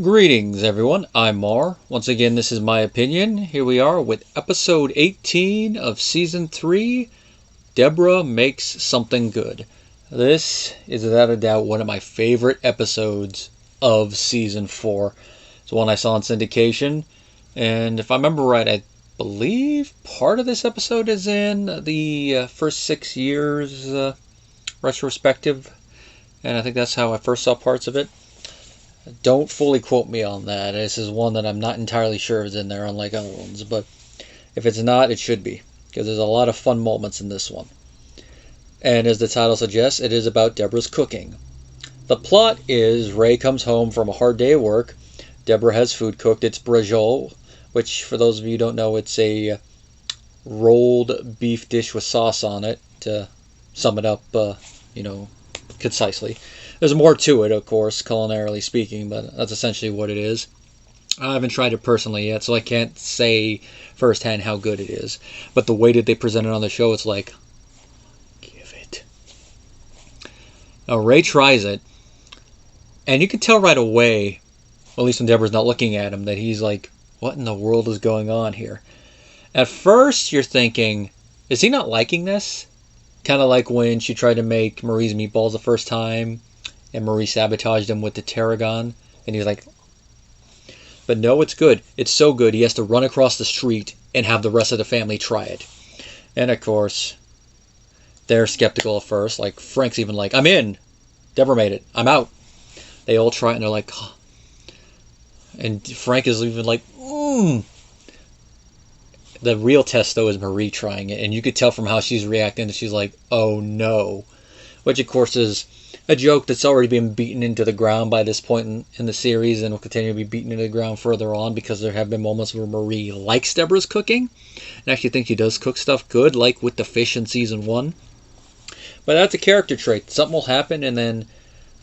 Greetings, everyone. I'm Mar. Once again, this is my opinion. Here we are with episode 18 of season 3. Debra makes something good. This is without a doubt one of my favorite episodes of season 4. It's one I saw on syndication, and if I remember right, I believe part of this episode is in the first 6 years retrospective, and I think that's how I first saw parts of it. Don't fully quote me on that. This is one that I'm not entirely sure is in there, unlike other ones. But if it's not, it should be, because there's a lot of fun moments in this one. And as the title suggests, it is about Debra's cooking. The plot is Ray comes home from a hard day of work. Debra has food cooked. It's brajol, which, for those of you who don't know, it's a rolled beef dish with sauce on it, to sum it up, concisely. There's more to it, of course, culinarily speaking, but that's essentially what it is. I haven't tried it personally yet, so I can't say firsthand how good it is. But the way that they present it on the show, it's like, give it. Now, Ray tries it, and you can tell right away, at least when Debra's not looking at him, that he's like, what in the world is going on here? At first, you're thinking, is he not liking this? Kind of like when she tried to make Marie's meatballs the first time, and Marie sabotaged him with the tarragon, and he's like, but no, it's good. It's so good, he has to run across the street and have the rest of the family try it. And of course, they're skeptical at first. Like, Frank's even like, I'm in. Debra made it. I'm out. They all try it, and they're like, oh. And Frank is even like, The real test, though, is Marie trying it, and you could tell from how she's reacting that she's like, oh no. Which, of course, is a joke that's already been beaten into the ground by this point in the series, and will continue to be beaten into the ground further on, because there have been moments where Marie likes Debra's cooking and actually thinks she does cook stuff good, like with the fish in season 1. But that's a character trait. Something will happen, and then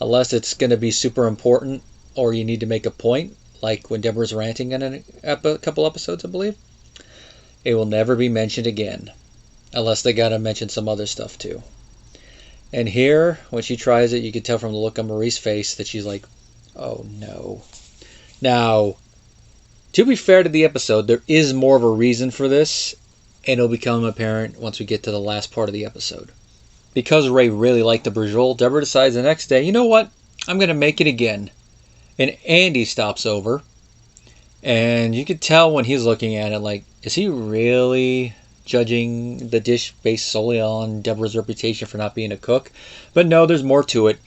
unless it's going to be super important or you need to make a point, like when Debra's ranting in a couple episodes, I believe, it will never be mentioned again, unless they got to mention some other stuff too. And here, when she tries it, you can tell from the look on Marie's face that she's like, oh no. Now, to be fair to the episode, there is more of a reason for this, and it'll become apparent once we get to the last part of the episode. Because Ray really liked the brajol, Debra decides the next day, you know what? I'm going to make it again. And Andy stops over, and you can tell when he's looking at it, like, is he really judging the dish based solely on Debra's reputation for not being a cook? But no, there's more to it.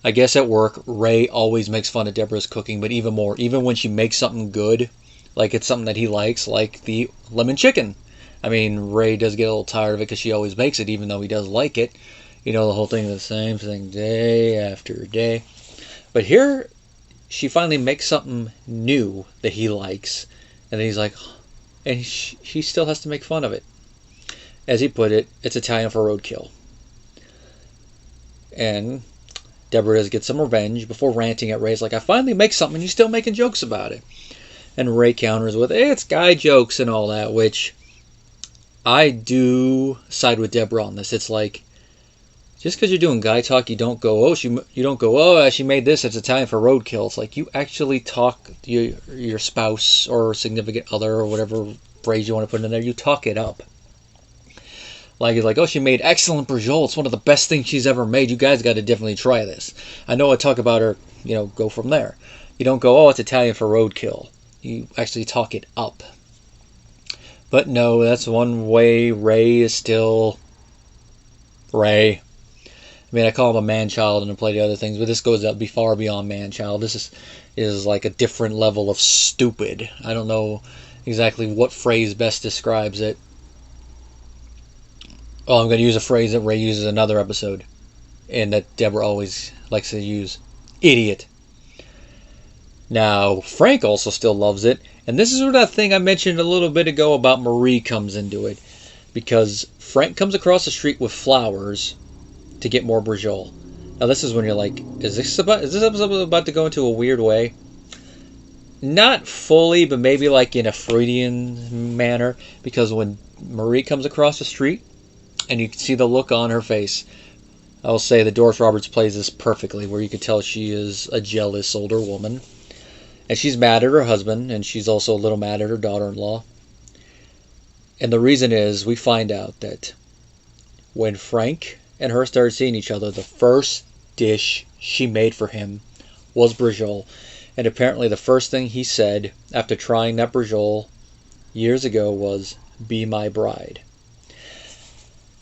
I guess at work, Ray always makes fun of Debra's cooking, but even more, even when she makes something good, like it's something that he likes, like the lemon chicken. I mean, Ray does get a little tired of it because she always makes it, even though he does like it. You know, the whole thing, the same thing day after day. But here, she finally makes something new that he likes, and then he's like, and she still has to make fun of it. As he put it, it's Italian for roadkill. And Debra does get some revenge before ranting at Ray. It's like, I finally make something and you're still making jokes about it. And Ray counters with, hey, it's guy jokes and all that, which I do side with Debra on this. It's like, just because you're doing guy talk, you don't go, she made this, it's Italian for roadkill. It's like, you actually talk to your spouse or significant other or whatever phrase you want to put in there, you talk it up. Like, it's like, oh, she made excellent brajol. It's one of the best things she's ever made. You guys got to definitely try this. I know I talk about her, go from there. You don't go, oh, it's Italian for roadkill. You actually talk it up. But no, that's one way Ray is still Ray. I mean, I call him a man-child and play the other things, but this goes up far beyond man-child. This is like a different level of stupid. I don't know exactly what phrase best describes it. Oh, I'm going to use a phrase that Ray uses in another episode, and that Debra always likes to use. Idiot. Now, Frank also still loves it, and this is where that thing I mentioned a little bit ago about Marie comes into it. Because Frank comes across the street with flowers to get more brajol. Now this is when you're like, is this episode about to go into a weird way? Not fully, but maybe like in a Freudian manner, because when Marie comes across the street and you can see the look on her face, I'll say that Doris Roberts plays this perfectly, where you can tell she is a jealous older woman. And she's mad at her husband, and she's also a little mad at her daughter-in-law. And the reason is, we find out that when Frank and her started seeing each other, the first dish she made for him was brajol. And apparently the first thing he said after trying that brajol years ago was, "Be my bride."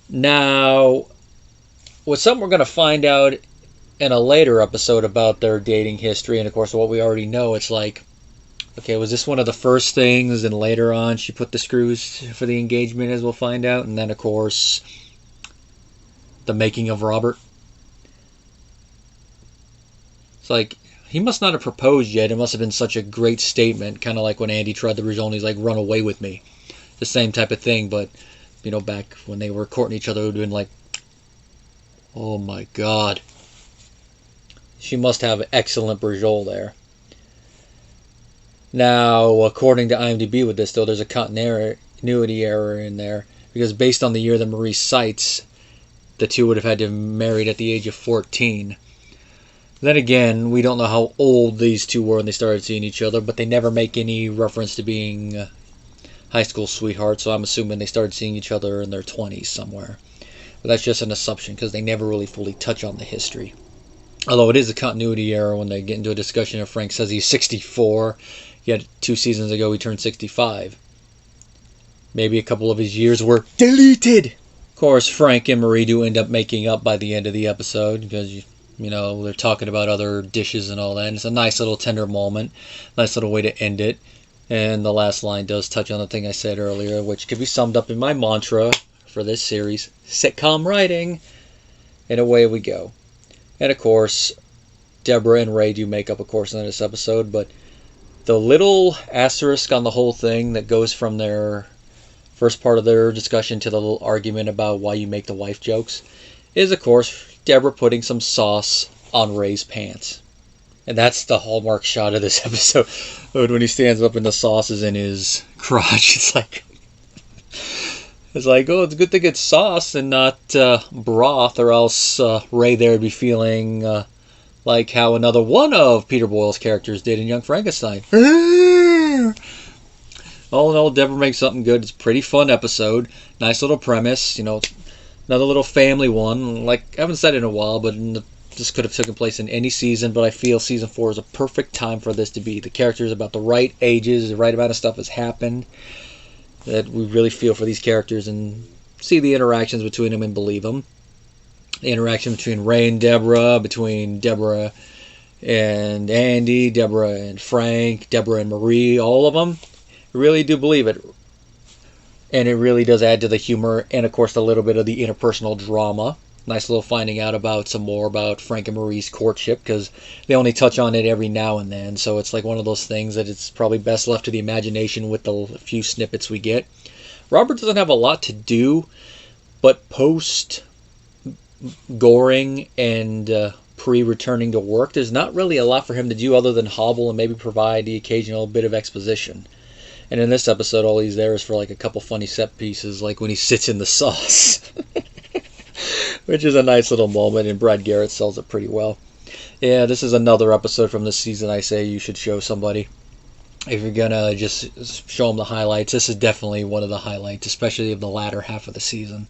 Now, with something we're going to find out in a later episode about their dating history, and of course what we already know, it's like, okay, was this one of the first things, and later on she put the screws for the engagement, as we'll find out, and then of course the making of Robert. It's like, he must not have proposed yet. It must have been such a great statement, kind of like when Andy tried the brajol and he's like, "Run away with me." The same type of thing, but back when they were courting each other, it would have been like, oh my god. She must have excellent brajol there. Now, according to IMDb with this, though, there's a continuity error in there, because based on the year that Marie cites, the two would have had to have married at the age of 14. Then again, we don't know how old these two were when they started seeing each other, but they never make any reference to being high school sweethearts, so I'm assuming they started seeing each other in their 20s somewhere. But that's just an assumption, because they never really fully touch on the history. Although it is a continuity error when they get into a discussion of Frank says he's 64, yet 2 seasons ago he turned 65. Maybe a couple of his years were deleted. Of course, Frank and Marie do end up making up by the end of the episode, because they're talking about other dishes and all that, and it's a nice little tender moment, nice little way to end it. And the last line does touch on the thing I said earlier, which could be summed up in my mantra for this series: sitcom writing. And away we go. And of course, Debra and Ray do make up, of course, in this episode, but the little asterisk on the whole thing that goes from their first part of their discussion to the little argument about why you make the wife jokes is, of course, Debra putting some sauce on Ray's pants. And that's the hallmark shot of this episode, when he stands up and the sauce is in his crotch. It's like, oh, it's a good thing it's sauce and not broth, or else Ray there would be feeling like how another one of Peter Boyle's characters did in Young Frankenstein. All in all, Debra makes something good. It's a pretty fun episode. Nice little premise. Another little family one. Like, I haven't said it in a while, but this could have taken place in any season, but I feel season 4 is a perfect time for this to be. The characters about the right ages, the right amount of stuff has happened, that we really feel for these characters and see the interactions between them and believe them. The interaction between Ray and Debra, between Debra and Andy, Debra and Frank, Debra and Marie, all of them. I really do believe it. And it really does add to the humor and, of course, a little bit of the interpersonal drama. Nice little finding out about some more about Frank and Marie's courtship, because they only touch on it every now and then. So it's like one of those things that it's probably best left to the imagination with the few snippets we get. Robert doesn't have a lot to do, but post-Goring and pre-returning to work, there's not really a lot for him to do other than hobble and maybe provide the occasional bit of exposition. And in this episode, all he's there is for like a couple funny set pieces, like when he sits in the sauce. Which is a nice little moment, and Brad Garrett sells it pretty well. Yeah, this is another episode from this season I say you should show somebody. If you're gonna just show them the highlights, this is definitely one of the highlights, especially of the latter half of the season.